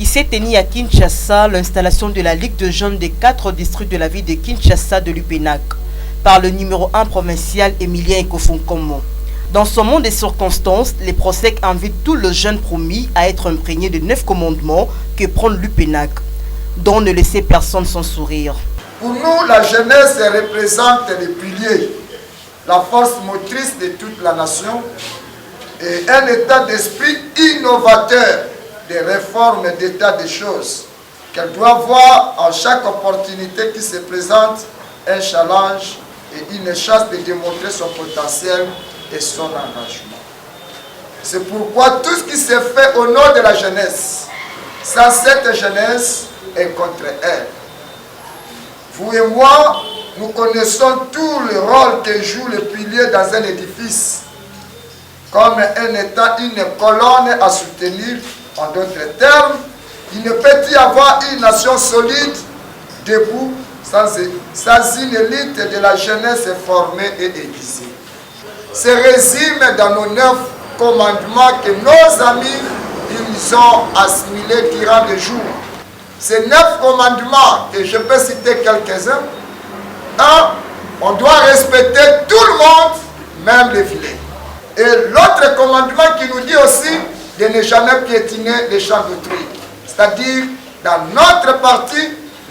Il s'est tenu à Kinshasa l'installation de la Ligue de jeunes des 4 districts de la ville de Kinshasa de l'UPENAC par le numéro 1 provincial Emilien Ekofonkomo. Dans ce monde des circonstances, les PROSEC invitent tous les jeunes promis à être imprégnés de 9 commandements que prend l'UPENAC, dont ne laisser personne sans sourire. Pour nous, la jeunesse représente les piliers, la force motrice de toute la nation et un état d'esprit innovateur des réformes d'état des choses, qu'elle doit voir en chaque opportunité qui se présente un challenge et une chance de démontrer son potentiel et son engagement. C'est pourquoi tout ce qui se fait au nom de la jeunesse, sans cette jeunesse, est contre elle. Vous et moi, nous connaissons tout le rôle que joue le pilier dans un édifice, comme un état, une colonne à soutenir. En d'autres termes, il ne peut y avoir une nation solide, debout, sans une élite de la jeunesse formée et aiguisée. Se résume dans nos 9 commandements que nos amis ils ont assimilés durant des jours. Ces 9 commandements, que je peux citer quelques-uns. 1. On doit respecter tout le monde, même les vilains. Et l'autre commandement qui nous dit aussi de ne jamais piétiner les champs d'autrui. C'est-à-dire, dans notre parti,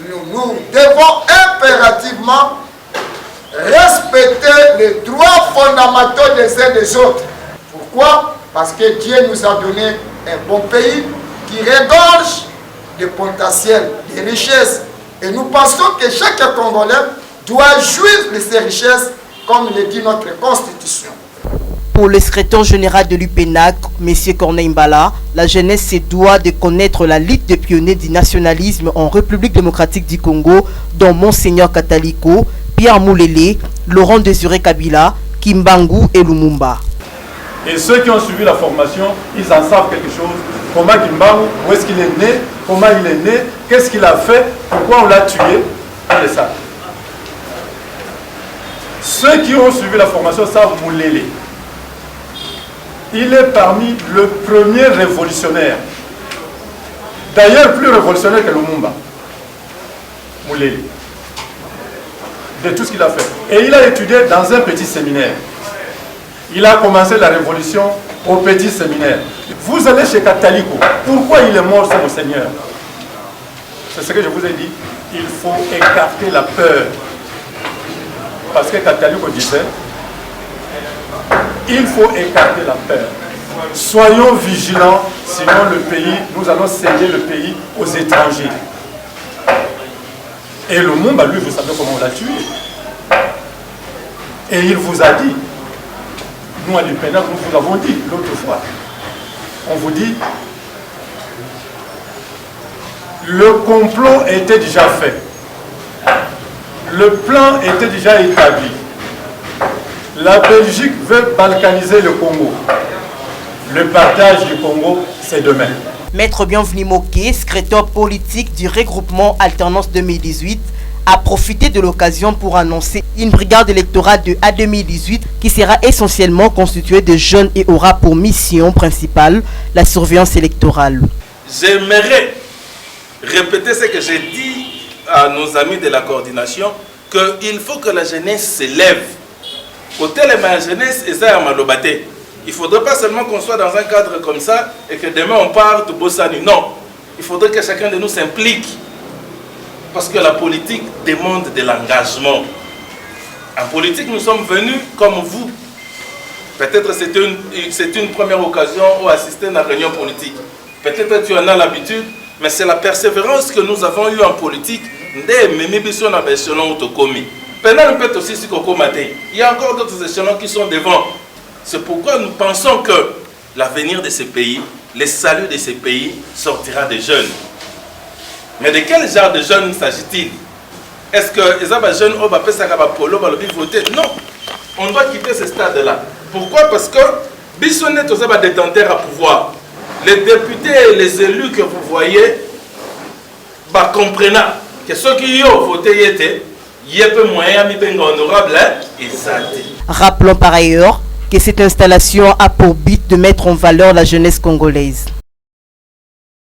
nous devons impérativement respecter les droits fondamentaux des uns et des autres. Pourquoi? Parce que Dieu nous a donné un bon pays qui regorge de potentiel, de richesses. Et nous pensons que chaque Congolais doit jouir de ces richesses, comme le dit notre Constitution. Pour le secrétaire général de l'UPENAC, M. Corneille Mbala, la jeunesse se doit de connaître la Ligue des pionniers du nationalisme en République démocratique du Congo, dont Monseigneur Kataliko, Pierre Moulele, Laurent Désiré Kabila, Kimbangu et Lumumba. Et ceux qui ont suivi la formation, ils en savent quelque chose. Comment Kimbangu, où est-ce qu'il est né, comment il est né, qu'est-ce qu'il a fait, pourquoi on l'a tué, on le sait. Ceux qui ont suivi la formation savent Moulele. Il est parmi le premier révolutionnaire. D'ailleurs, plus révolutionnaire que Lumumba. Moulele. De tout ce qu'il a fait. Et il a étudié dans un petit séminaire. Il a commencé la révolution au petit séminaire. Vous allez chez Kataliko. Pourquoi il est mort, ce Monseigneur? C'est ce que je vous ai dit. Il faut écarter la peur. Parce que Kataliko disait, il faut écarter la peur. Soyons vigilants, sinon le pays, nous allons céder le pays aux étrangers. Et le Lumumba, lui, vous savez comment on l'a tué. Et il vous a dit, nous à l'UPENAC, nous vous avons dit l'autre fois, on vous dit, le complot était déjà fait. Le plan était déjà établi. La Belgique veut balkaniser le Congo. Le partage du Congo, c'est demain. Maître Bienvenu Moké, secrétaire politique du regroupement Alternance 2018, a profité de l'occasion pour annoncer une brigade électorale de A 2018 qui sera essentiellement constituée de jeunes et aura pour mission principale la surveillance électorale. J'aimerais répéter ce que j'ai dit à nos amis de la coordination, qu'il faut que la jeunesse s'élève. Côté la jeunesse, et ça malobate. Il ne faudrait pas seulement qu'on soit dans un cadre comme ça et que demain on parte de Bossani. Non, il faudrait que chacun de nous s'implique. Parce que la politique demande de l'engagement. En politique, nous sommes venus comme vous. Peut-être c'est une première occasion où assister à une réunion politique. Peut-être tu en as l'habitude, mais c'est la persévérance que nous avons eue en politique. Il y a encore d'autres échelons qui sont devant. C'est pourquoi nous pensons que l'avenir de ces pays, le salut de ces pays sortira des jeunes. Mais de quel genre de jeunes s'agit-il? Est-ce que les jeunes ont voter? Non. On doit quitter ce stade-là. Pourquoi? Parce que Bissonnet est détenteur à pouvoir. Les députés et les élus que vous voyez, comprenant que ceux qui ont voté, honorable, rappelons par ailleurs que cette installation a pour but de mettre en valeur la jeunesse congolaise.